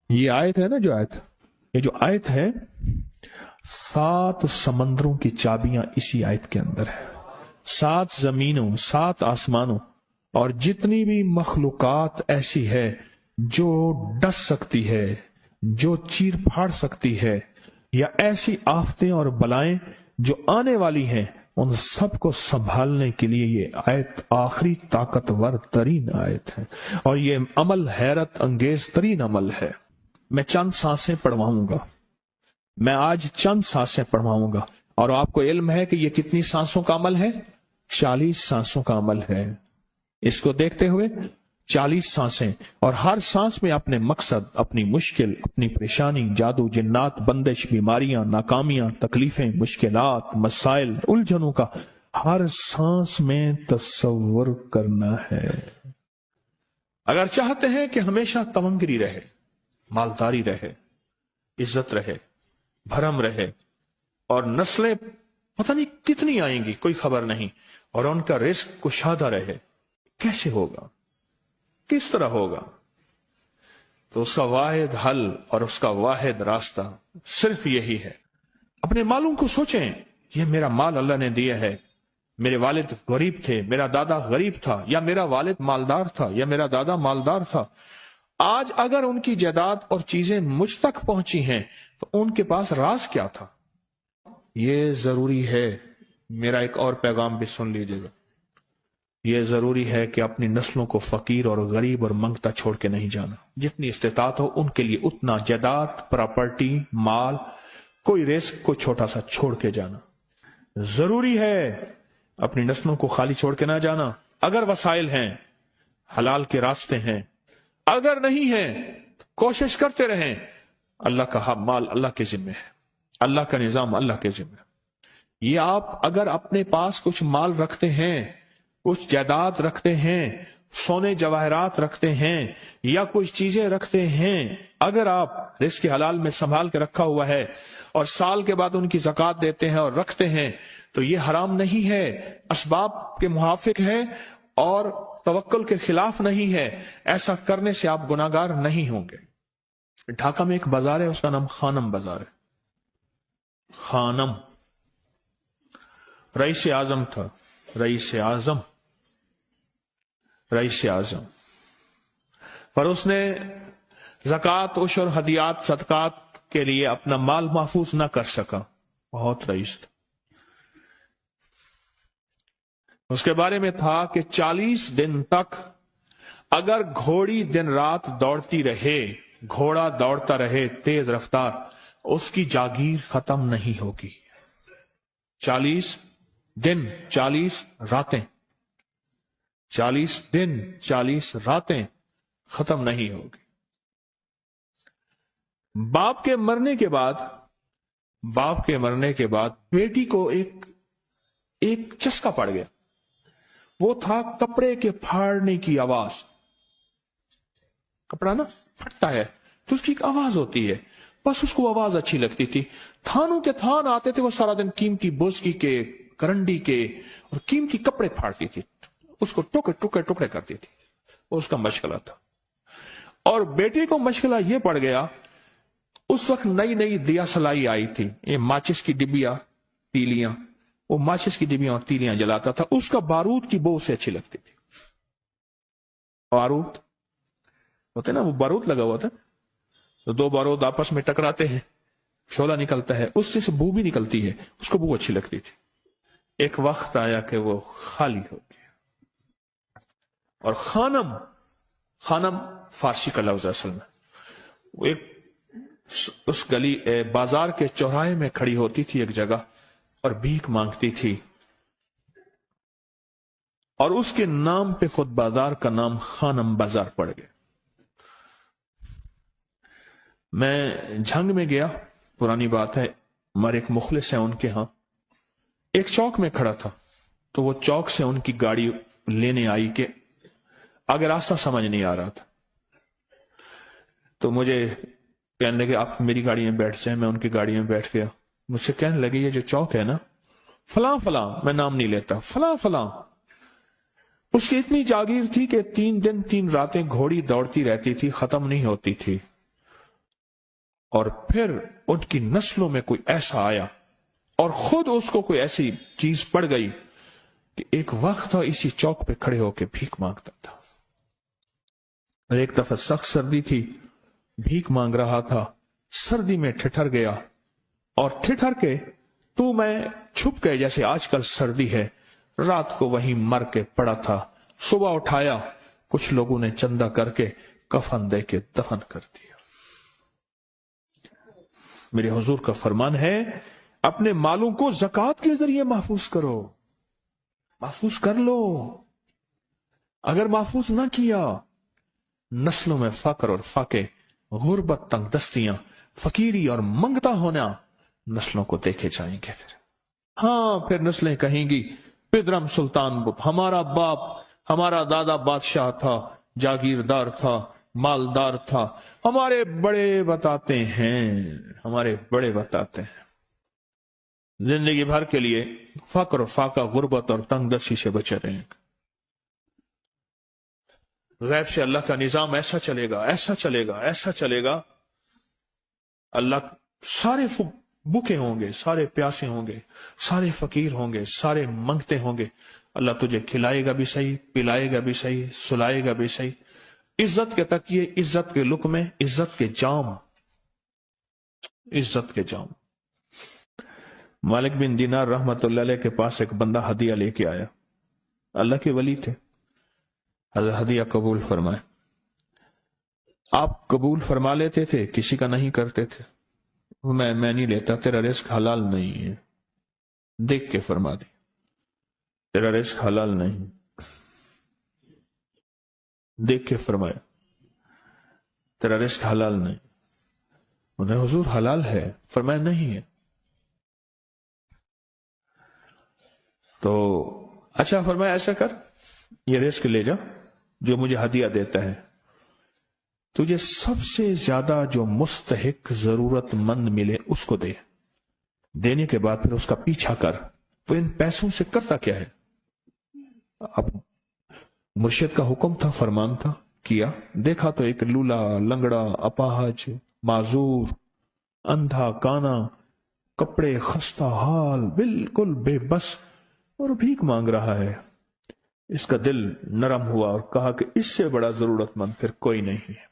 یہ آیت ہے نا جو آیت، یہ جو آیت ہے 7 سمندروں کی چابیاں اسی آیت کے اندر ہے، 7 زمینوں 7 آسمانوں اور جتنی بھی مخلوقات ایسی ہے جو ڈس سکتی ہے، جو چیر پھاڑ سکتی ہے، یا ایسی آفتیں اور بلائیں جو آنے والی ہیں، ان سب کو سنبھالنے کے لیے یہ آیت آخری طاقتور ترین آیت ہے، اور یہ عمل حیرت انگیز ترین عمل ہے۔ میں چند سانسیں پڑھواؤں گا، میں آج چند سانسیں پڑھواؤں گا، اور آپ کو علم ہے کہ یہ کتنی سانسوں کا عمل ہے؟ 40 سانسوں کا عمل ہے۔ اس کو دیکھتے ہوئے 40 سانسیں، اور ہر سانس میں اپنے مقصد، اپنی مشکل، اپنی پریشانی، جادو جنات، بندش، بیماریاں، ناکامیاں، تکلیفیں، مشکلات، مسائل، الجھنوں کا ہر سانس میں تصور کرنا ہے۔ اگر چاہتے ہیں کہ ہمیشہ تمنگری رہے، مالداری رہے، عزت رہے، بھرم رہے، اور نسلیں پتہ نہیں کتنی آئیں گی کوئی خبر نہیں، اور ان کا رزق کشادہ رہے، کیسے ہوگا؟ کس طرح ہوگا؟ تو اس کا واحد حل اور اس کا واحد راستہ صرف یہی ہے۔ اپنے مالوں کو سوچیں، یہ میرا مال اللہ نے دیا ہے، میرے والد غریب تھے، میرا دادا غریب تھا، یا میرا والد مالدار تھا، یا میرا دادا مالدار تھا۔ آج اگر ان کی جائیداد اور چیزیں مجھ تک پہنچی ہیں تو ان کے پاس راز کیا تھا؟ یہ ضروری ہے، میرا ایک اور پیغام بھی سن لیجیے گا، یہ ضروری ہے کہ اپنی نسلوں کو فقیر اور غریب اور منگتا چھوڑ کے نہیں جانا۔ جتنی استطاعت ہو ان کے لیے اتنا جائیداد، پراپرٹی، مال، کوئی رزق کو چھوٹا سا چھوڑ کے جانا ضروری ہے۔ اپنی نسلوں کو خالی چھوڑ کے نہ جانا۔ اگر وسائل ہیں، حلال کے راستے ہیں، اگر نہیں ہیں کوشش کرتے رہیں۔ اللہ کا مال اللہ کے ذمہ ہے، اللہ کا نظام اللہ کے ذمہ ہے۔ یہ آپ اگر اپنے پاس کچھ مال رکھتے ہیں، کچھ جائیداد رکھتے ہیں، سونے جواہرات رکھتے ہیں، یا کچھ چیزیں رکھتے ہیں، اگر آپ رزق حلال میں سنبھال کے رکھا ہوا ہے اور سال کے بعد ان کی زکوٰۃ دیتے ہیں اور رکھتے ہیں، تو یہ حرام نہیں ہے، اسباب کے موافق ہے اور توکل کے خلاف نہیں ہے۔ ایسا کرنے سے آپ گناہگار نہیں ہوں گے۔ ڈھاکہ میں ایک بازار ہے، اس کا نام خانم بازار ہے۔ خانم رئیس اعظم تھا، رئیس اعظم، پر اس نے زکوٰۃ، عشر، ہدیات، صدقات کے لیے اپنا مال محفوظ نہ کر سکا، بہت رئیس تھا۔ اس کے بارے میں تھا کہ 40 دن تک اگر گھوڑی دن رات دوڑتی رہے، گھوڑا دوڑتا رہے تیز رفتار، اس کی جاگیر ختم نہیں ہوگی۔ 40 دن 40 راتیں، 40 دن 40 راتیں ختم نہیں ہوگی۔ باپ کے مرنے کے بعد بیٹی کو ایک چسکا پڑ گیا، وہ تھا کپڑے کے پھاڑنے کی آواز۔ کپڑا نا پھٹتا ہے تو اس کی ایک آواز ہوتی ہے، بس اس کو آواز اچھی لگتی تھی۔ تھانوں کے تھان آتے تھے، وہ سارا دن قیمتی بوسکی کے، کرنڈی کے اور قیمتی کپڑے پھاڑتی تھی، اس کو ٹکڑے کرتی تھی، وہ اس کا مشغلہ تھا۔ اور بیٹی کو مشغلہ یہ پڑ گیا، اس وقت نئی دیا سلائی آئی تھی، یہ ماچس کی ڈبیاں، تیلیاں، وہ ماچس کی ڈبیاں اور تیلیاں جلاتا تھا، اس کا بارود کی بو سے اچھی لگتی تھی۔ بارود ہوتے نا، وہ بارود لگا ہوا تھا تو 2 بارود آپس میں ٹکراتے ہیں، شعلہ نکلتا ہے، اس سے بو بھی نکلتی ہے، اس کو بو اچھی لگتی تھی۔ ایک وقت آیا کہ وہ خالی ہو گیا، اور خانم فارسی کا لفظ اصل میں، وہ ایک اس گلی بازار کے چوراہے میں کھڑی ہوتی تھی ایک جگہ اور بھیک مانگتی تھی، اور اس کے نام پہ خود بازار کا نام خانم بازار پڑ گیا۔ میں جھنگ میں گیا، پرانی بات ہے، ہمارے ایک مخلص ہیں ان کے ہاں، ایک چوک میں کھڑا تھا، تو وہ چوک سے ان کی گاڑی لینے آئی کہ آگے راستہ سمجھ نہیں آ رہا تھا، تو مجھے کہنے لگے آپ میری گاڑی میں بیٹھ جائیں۔ میں ان کی گاڑی میں بیٹھ گیا، مجھ سے کہنے لگے یہ جو چوک ہے نا، فلاں، میں نام نہیں لیتا، فلاں، اس کی اتنی جاگیر تھی کہ 3 دن 3 راتیں گھوڑی دوڑتی رہتی تھی، ختم نہیں ہوتی تھی۔ और फिर उनकी नस्लों में कोई ऐसा आया और खुद उसको कोई ऐसी चीज पड़ गई कि एक वक्त था इसी चौक पे खड़े होकर भीख मांगता था। और एक दफा सख्त सर्दी थी, भीख मांग रहा था, सर्दी में ठिठर गया और ठिठर के तू मैं छुप गए, जैसे आजकल सर्दी है। रात को वहीं मर के पड़ा था। सुबह उठाया, कुछ लोगों ने चंदा करके कफन दे के दफन कर दिया। मेरे हुजूर का फरमान है, अपने मालों को ज़कात के जरिए महफूज करो, महफूज कर लो। अगर महफूज ना किया, नस्लों में फक्र और फाके, गुर्बत, तंगदस्तियां, फकीरी और मंगता होना नस्लों को देखे जाएंगे। हाँ, फिर नस्लें कहेंगी पिदरम सुल्तान बुत, हमारा बाप, हमारा दादा बादशाह था, जागीरदार था, मालदार था, हमारे बड़े बताते हैं, हमारे बड़े बताते हैं। जिंदगी भर के लिए फक्र, फाका, गुर्बत और तंगदस्ती से बचे रहेंगे। गैब से अल्लाह का निजाम ऐसा चलेगा, ऐसा चलेगा, ऐसा चलेगा। अल्लाह सारे भूखे होंगे, सारे प्यासे होंगे, सारे फकीर होंगे, सारे मंगते होंगे। अल्लाह तुझे खिलाएगा भी सही, पिलाएगा भी सही, सुलाएगा भी सही। इज्जत के तकिए, इज्जत के लुक़मे, इज्जत के जाम, इज्जत के जाम। मालिक बिन दीनार रहमतुल्लाह अलैह के पास एक बंदा हदिया लेके आया। अल्लाह के वली थे। हदिया कबूल फरमाए। आप कबूल फरमा लेते थे, किसी का नहीं करते थे। मैं नहीं लेता, तेरा रिस्क हलाल नहीं है। देख के फरमा दी, तेरा रिस्क हलाल नहीं। देख के फरमाया, तेरा रिस्क हलाल नहीं। उन्हें हुजूर हलाल है, फरमाया नहीं है। तो अच्छा फरमाया, ऐसा कर, ये रिस्क ले जा जो मुझे हदिया देता है। तुझे सबसे ज्यादा जो मुस्तहिक, जरूरतमंद मिले उसको दे। देने के बाद फिर उसका पीछा कर। तो इन पैसों से करता क्या है? अब मुर्शिद का हुक्म था, फरमान था, किया। देखा तो एक लूला, लंगड़ा, अपाहज, माजूर, अंधा, काना, कपड़े खस्ता हाल, बिल्कुल बेबस, और भीख मांग रहा है। इसका दिल नरम हुआ और कहा कि इससे बड़ा जरूरतमंद फिर कोई नहीं है।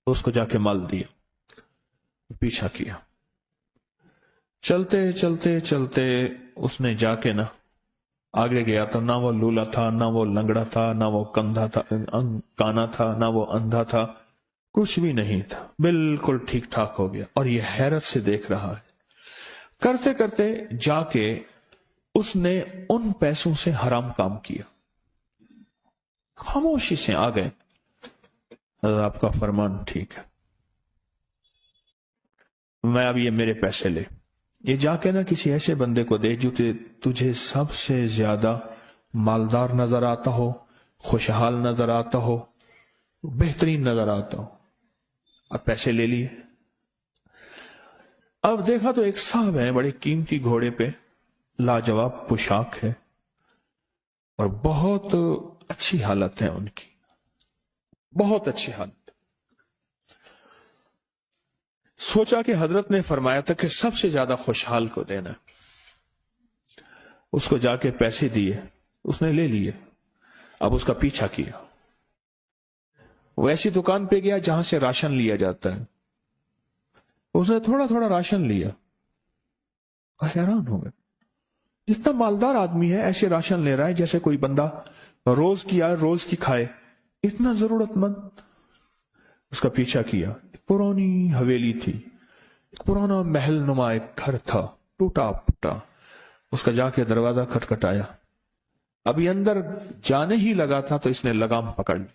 तो उसको जाके माल दिया, पीछा किया। चलते चलते चलते उसने जाके ना आगे गया तो ना वो लूला था, ना वो लंगड़ा था, ना वो कंधा था, काना था, ना वो अंधा था, कुछ भी नहीं था, बिल्कुल ठीक ठाक हो गया। और ये हैरत से देख रहा है। करते करते जाके उसने उन पैसों से हराम काम किया। खामोशी से आ गए, आपका फरमान ठीक है, मैं अब ये मेरे पैसे ले, ये जाके ना किसी ऐसे बंदे को दे जो तुझे सबसे ज्यादा मालदार नजर आता हो, खुशहाल नजर आता हो, बेहतरीन नजर आता हो। अब पैसे ले लिए। अब देखा तो एक साहब है, बड़े कीमती घोड़े पे, लाजवाब पोशाक है और बहुत अच्छी हालत है उनकी, बहुत अच्छी हालत। सोचा कि हजरत ने फरमाया था कि सबसे ज्यादा खुशहाल को देना। उसको जाके पैसे दिए, उसने ले लिए। अब उसका पीछा किया। वो ऐसी दुकान पे गया जहां से राशन लिया जाता है। उसने थोड़ा थोड़ा राशन लिया। हैरान हो गया, इतना मालदार आदमी है, ऐसे राशन ले रहा है जैसे कोई बंदा रोज की आए रोज की खाए, इतना जरूरतमंद। उसका पीछा किया। एक पुरानी हवेली थी, एक पुराना महल नुमा एक घर था, टूटा फूटा। उसका जाके दरवाजा खटखटाया। अभी अंदर जाने ही लगा था तो इसने लगाम पकड़ ली।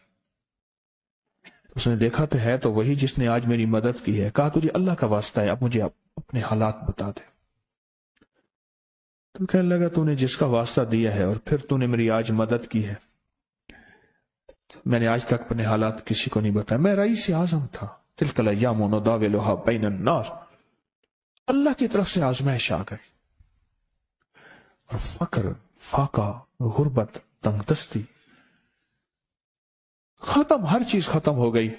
उसने देखा तो है तो वही जिसने आज मेरी मदद की है। कहा तुझे अल्लाह का वास्ता है, अब मुझे अपने हालात बता दे। तो कहने लगा तूने जिसका वास्ता दिया है और फिर तूने मेरी आज मदद की है, मैंने आज तक अपने हालात किसी को नहीं बताया। मैं रईस आजम था। तिलकल अय्यामु नुदाविलुहा बैनन नास। अल्लाह की तरफ से आजमाइश आ गई और फक्र, फाका, गुर्बत, तंगदस्ती खत्म, हर चीज खत्म हो गई।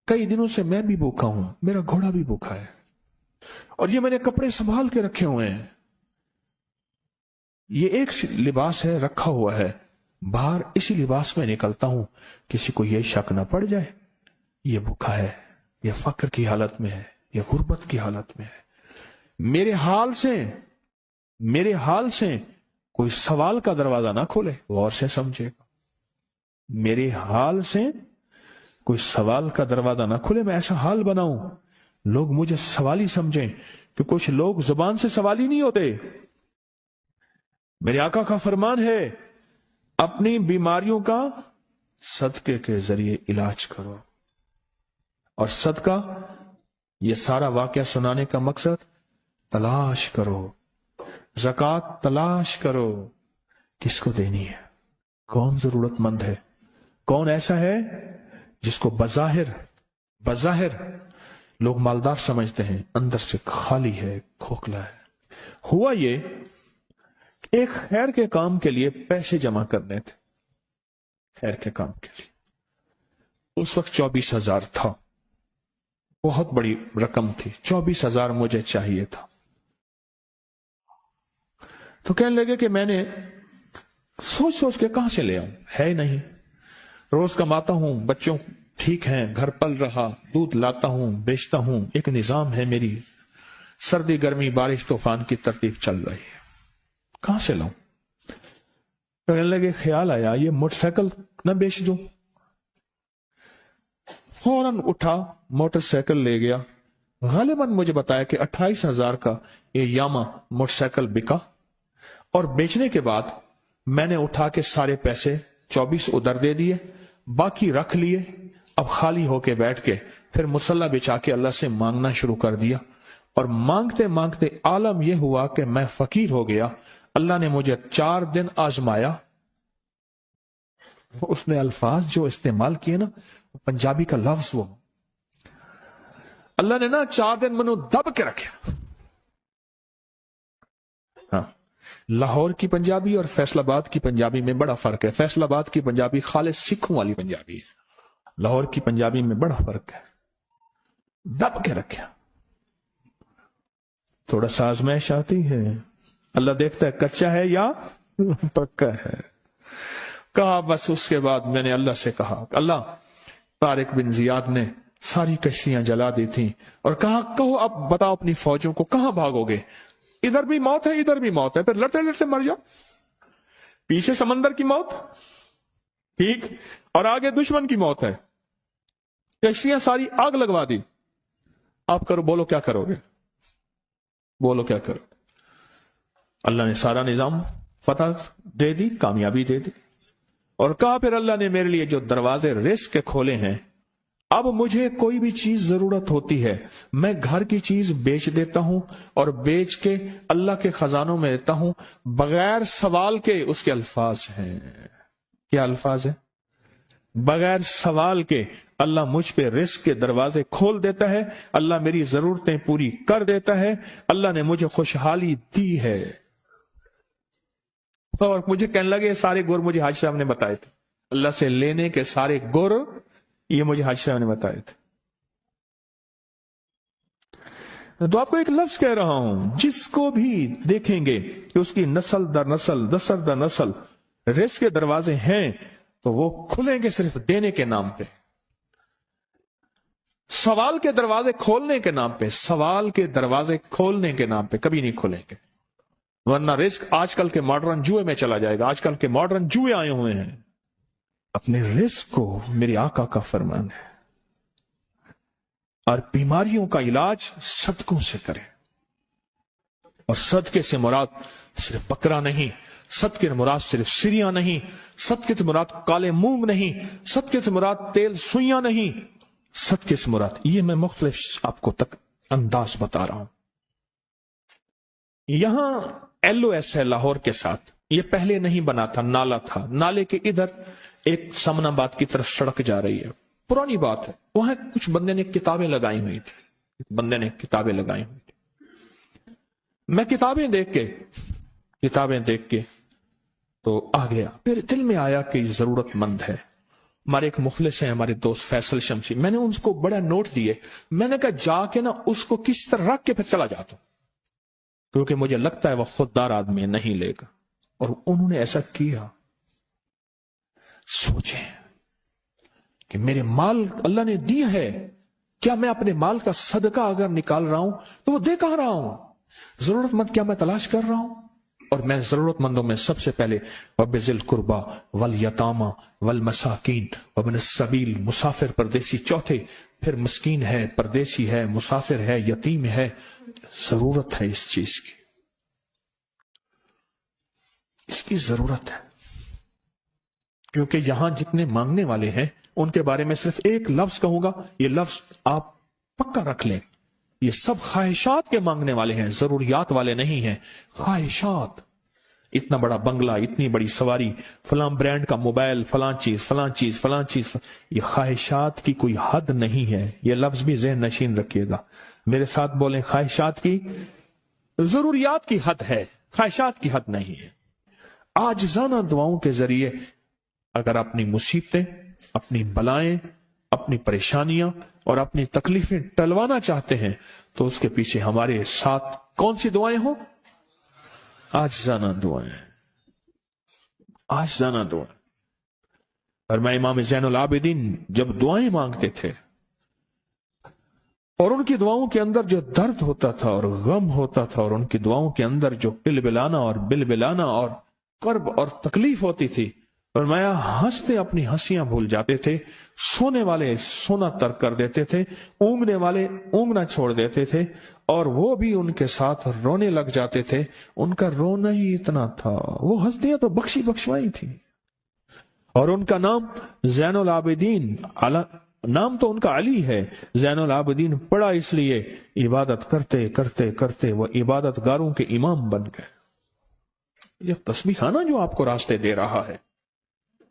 कई दिनों से मैं भी भूखा हूं, मेरा घोड़ा भी भूखा है, और ये मैंने कपड़े संभाल के रखे हुए हैं, ये एक लिबास है रखा हुआ है, बाहर इसी लिबास में निकलता हूं, किसी को यह शक ना पड़ जाए ये भूखा है, ये फक्र की हालत में है, ये गुर्बत की हालत में है। मेरे हाल से कोई सवाल का दरवाजा ना खोले, गौर से समझेगा। मेरे हाल से कोई सवाल का दरवाजा ना खुले, मैं ऐसा हाल बनाऊं लोग मुझे सवाली समझें, कि कुछ लोग जुबान से सवाली नहीं होते। मेरे आका का फरमान है, अपनी बीमारियों का सदके के जरिए इलाज करो। और सदका, ये सारा वाकया सुनाने का मकसद, तलाश करो, ज़कात तलाश करो, किसको देनी है, कौन जरूरतमंद है, कौन ऐसा है जिसको बज़ाहिर लोग मालदार समझते हैं, अंदर से खाली है, खोखला है। हुआ ये, एक खैर के काम के लिए पैसे जमा करने थे, खैर के काम के लिए। उस वक्त 24,000 था, बहुत बड़ी रकम थी, 24,000 मुझे चाहिए था। तो कहने लगे कि मैंने सोच के कहां से ले आऊं, है नहीं, रोज कमाता हूं, बच्चों ठीक हैं, घर पल रहा, दूध लाता हूं, बेचता हूं, एक निजाम है मेरी, सर्दी गर्मी बारिश तूफान की तरतीब चल रही है, कहां से लाऊं। तो कहने लगे, ख्याल आया ये मोटरसाइकिल न बेच दूं। फौरन उठा, मोटरसाइकिल ले गया। गालिबन मुझे बताया कि 28,000 का ये यामा मोटरसाइकिल बिका, और बेचने के बाद मैंने उठा के सारे पैसे 24 उधर दे दिए, बाकी रख लिए। अब खाली होके बैठ के फिर मुसल्ला बिछा के अल्लाह से मांगना शुरू कर दिया, और मांगते मांगते आलम यह हुआ कि मैं फकीर हो गया। अल्लाह ने मुझे 4 दिन आजमाया। उसने अल्फाज जो इस्तेमाल किए ना, पंजाबी का लफ्ज, वो अल्लाह ने ना 4 दिन मनु दब के रखे। हाँ, लाहौर की पंजाबी और फैसलाबाद की पंजाबी में बड़ा फर्क है। फैसलाबाद की पंजाबी खालिस सिखों वाली पंजाबी है, लाहौर की पंजाबी में बड़ा फर्क है। दब के रखा, थोड़ा सा आजमाइश आती है, अल्लाह देखता है कच्चा है या पक्का है। कहा बस, उसके बाद मैंने अल्लाह से कहा, अल्लाह, तारिक बिन जियाद ने सारी कश्तियां जला दी थी, और कहा कहो अब बताओ अपनी फौजों को कहां भागोगे, इधर भी मौत है इधर भी मौत है, फिर लड़ते लड़ते मर जाओ, पीछे समंदर की मौत ठीक, और आगे दुश्मन की मौत है, कश्तियां सारी आग लगवा दी, आप करो, बोलो क्या करोगे, बोलो क्या करोगे। अल्लाह ने सारा निजाम फतह दे दी, कामयाबी दे दी, और कहा फिर अल्लाह ने मेरे लिए जो दरवाजे रिस्क के खोले हैं, अब मुझे कोई भी चीज जरूरत होती है, मैं घर की चीज बेच देता हूं, और बेच के अल्लाह के खजानों में देता हूं बगैर सवाल के। उसके अल्फाज हैं, क्या अल्फाज है, बगैर सवाल के अल्लाह मुझ पे रिस्क के दरवाजे खोल देता है, अल्लाह मेरी जरूरतें पूरी कर देता है, अल्लाह ने मुझे खुशहाली दी है। और मुझे कहने लगे सारे गुर मुझे हाजी साहब ने बताए थे, अल्लाह से लेने के सारे गुर ये मुझे हाजी साहब ने बताए थे। तो आपको एक लफ्ज कह रहा हूं, जिसको भी देखेंगे कि उसकी नस्ल दर नस्ल दसर दर नस्ल रिस्क के दरवाजे हैं, तो वो खुलेंगे सिर्फ देने के नाम पे, सवाल के दरवाजे खोलने के नाम पे, सवाल के दरवाजे खोलने के नाम पे कभी नहीं खुलेंगे, वरना रिस्क आजकल के मॉडर्न जुए में चला जाएगा। आजकल के मॉडर्न जुए आए हुए हैं। अपने रिस्क को मेरे आका का फरमान है, और बीमारियों का इलाज सदकों से करें। और सदके से मुराद सिर्फ बकरा नहीं, सदके से मुराद सिर्फ सिरिया नहीं, सदके से मुराद काले मूंग नहीं, सदके से मुराद तेल सुइयां नहीं, सदके से मुराद, ये मैं मुख्तलिफ आपको तक अंदाज बता रहा हूं। यहां LOS है लाहौर के साथ, ये पहले नहीं बना था, नाला था, नाले के इधर एक समनाबाद की तरफ सड़क जा रही है, पुरानी बात है। वहां कुछ बंदे ने किताबें लगाई हुई थी, बंदे ने किताबें लगाई हुई थी। मैं किताबें देख के तो आ गया, मेरे दिल में आया कि जरूरतमंद है, ہمارے ایک مخلص ہیں ہمارے دوست فیصل شمسی، میں نے ان کو بڑا نوٹ دیے، میں نے کہا جا کے نا اس کو کس طرح رکھ کے پھر چلا جاتا ہوں، کیونکہ مجھے لگتا ہے وہ خوددار آدمی نہیں لے گا، اور انہوں نے ایسا کیا۔ سوچیں کہ میرے مال اللہ نے دیا ہے، کیا میں اپنے مال کا صدقہ اگر نکال رہا ہوں تو وہ دے کہاں رہا ہوں؟ ضرورت مند کیا میں تلاش کر رہا ہوں؟ اور میں ضرورت مندوں میں سب سے پہلے وَبِذِي الْقُرْبَى وَالْيَتَامَى وَالْمَسَاكِينِ وَابْنِ السَّبِيلِ، مسافر پردیسی چوتھے، پھر مسکین ہے، پردیسی ہے، مسافر ہے، یتیم ہے۔ ضرورت ہے اس چیز کی، اس کی ضرورت ہے، کیونکہ یہاں جتنے مانگنے والے ہیں ان کے بارے میں صرف ایک لفظ کہوں گا، یہ لفظ آپ پکا رکھ لیں، یہ سب خواہشات کے مانگنے والے ہیں، ضروریات والے نہیں ہیں، خواہشات۔ اتنا بڑا بنگلہ، اتنی بڑی سواری، فلاں برانڈ کا موبائل، فلاں چیز فلاں چیز فلاں چیز، یہ خواہشات کی کوئی حد نہیں ہے، یہ لفظ بھی ذہن نشین رکھیے گا، میرے ساتھ بولیں، خواہشات کی، ضروریات کی حد ہے، خواہشات کی حد نہیں ہے۔ عاجزانہ دعاؤں کے ذریعے اگر اپنی مصیبتیں، اپنی بلائیں، اپنی پریشانیاں اور اپنی تکلیفیں ٹلوانا چاہتے ہیں تو اس کے پیچھے ہمارے ساتھ کون سی دعائیں ہوں؟ عاجزانہ دعائیں، عاجزانہ دعائیں۔ اور میں امام زین العابدین جب دعائیں مانگتے تھے اور ان کی دعاؤں کے اندر جو درد ہوتا تھا اور غم ہوتا تھا، اور ان کی دعاؤں کے اندر جو پلبلانا اور بلبلانا اور کرب اور تکلیف ہوتی تھی، فرمایا ہنستے اپنی ہنسیاں بھول جاتے تھے، سونے والے سونا ترک کر دیتے تھے، اونگنے والے اونگنا چھوڑ دیتے تھے، اور وہ بھی ان کے ساتھ رونے لگ جاتے تھے۔ ان کا رونا ہی اتنا تھا، وہ ہنسیاں تو بخشی بخشوائی تھی، اور ان کا نام زین العابدین، نام تو ان کا علی ہے، زین العابدین پڑا اس لیے عبادت کرتے کرتے کرتے وہ عبادت گاروں کے امام بن گئے۔ یہ تسبیح خانہ جو آپ کو راستے دے رہا ہے،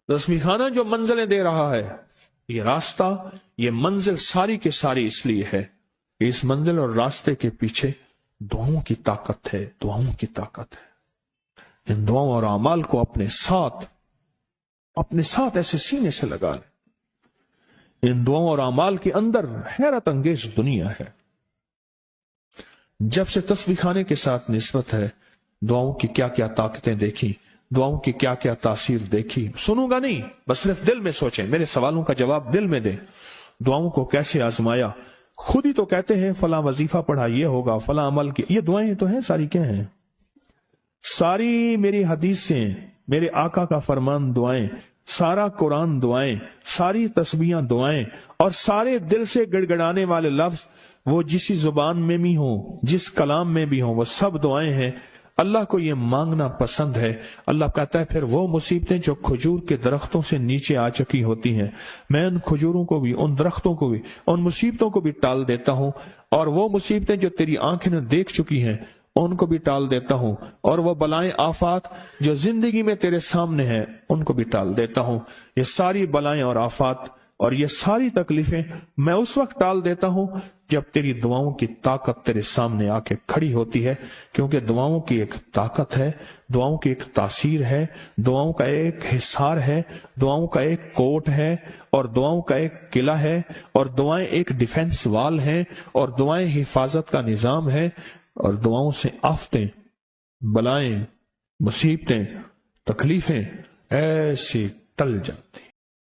تسبیح خانہ جو منزلیں دے رہا ہے، یہ راستہ، یہ منزل ساری کے ساری اس لیے ہے کہ اس منزل اور راستے کے پیچھے دعاؤں کی طاقت ہے، دعاؤں کی طاقت ہے۔ ان دعاؤں اور اعمال کو اپنے ساتھ ایسے سینے سے لگا لیں۔ ان دعاؤں اور اعمال کے اندر حیرت انگیز دنیا ہے۔ جب سے تسبیح خانے کے ساتھ نسبت ہے، دعاؤں کی کیا کیا طاقتیں دیکھی، دعاؤں کی کیا کیا تاثیر دیکھی۔ سنوں گا نہیں، بس صرف دل میں سوچیں، میرے سوالوں کا جواب دل میں دیں۔ دعاؤں کو کیسے آزمایا، خود ہی تو کہتے ہیں فلاں وظیفہ پڑھا یہ ہوگا، فلاں عمل کی، یہ دعائیں تو ہیں، ساری کیا ہیں؟ ساری میری حدیثیں، میرے آقا کا فرمان دعائیں، سارا قرآن دعائیں، ساری تسبیحاں دعائیں، اور سارے دل سے گڑ گڑانے والے لفظ وہ جسی زبان میں بھی ہوں، جس کلام میں بھی ہوں، وہ سب دعائیں ہیں۔ اللہ کو یہ مانگنا پسند ہے۔ اللہ کہتا ہے پھر وہ مصیبتیں جو کھجور کے درختوں سے نیچے آ چکی ہوتی ہیں، میں ان کھجوروں کو بھی، ان درختوں کو بھی، ان مصیبتوں کو بھی ٹال دیتا ہوں، اور وہ مصیبتیں جو تیری آنکھیں نے دیکھ چکی ہیں ان کو بھی ٹال دیتا ہوں، اور وہ بلائیں آفات جو زندگی میں تیرے سامنے ہیں ان کو بھی ٹال دیتا ہوں۔ یہ ساری بلائیں اور آفات اور یہ ساری تکلیفیں میں اس وقت ٹال دیتا ہوں جب تیری دعاؤں کی طاقت تیرے سامنے آ کے کھڑی ہوتی ہے، کیونکہ دعاؤں کی ایک طاقت ہے، دعاؤں کی ایک تاثیر ہے، دعاؤں کا ایک حصار ہے، دعاؤں کا ایک کوٹ ہے، اور دعاؤں کا ایک قلعہ ہے، اور دعائیں ایک ڈیفنس وال ہیں، اور دعائیں حفاظت کا نظام ہے، اور دعاؤں سے آفتیں، بلائیں، مصیبتیں، تکلیفیں ایسی ٹل جاتی۔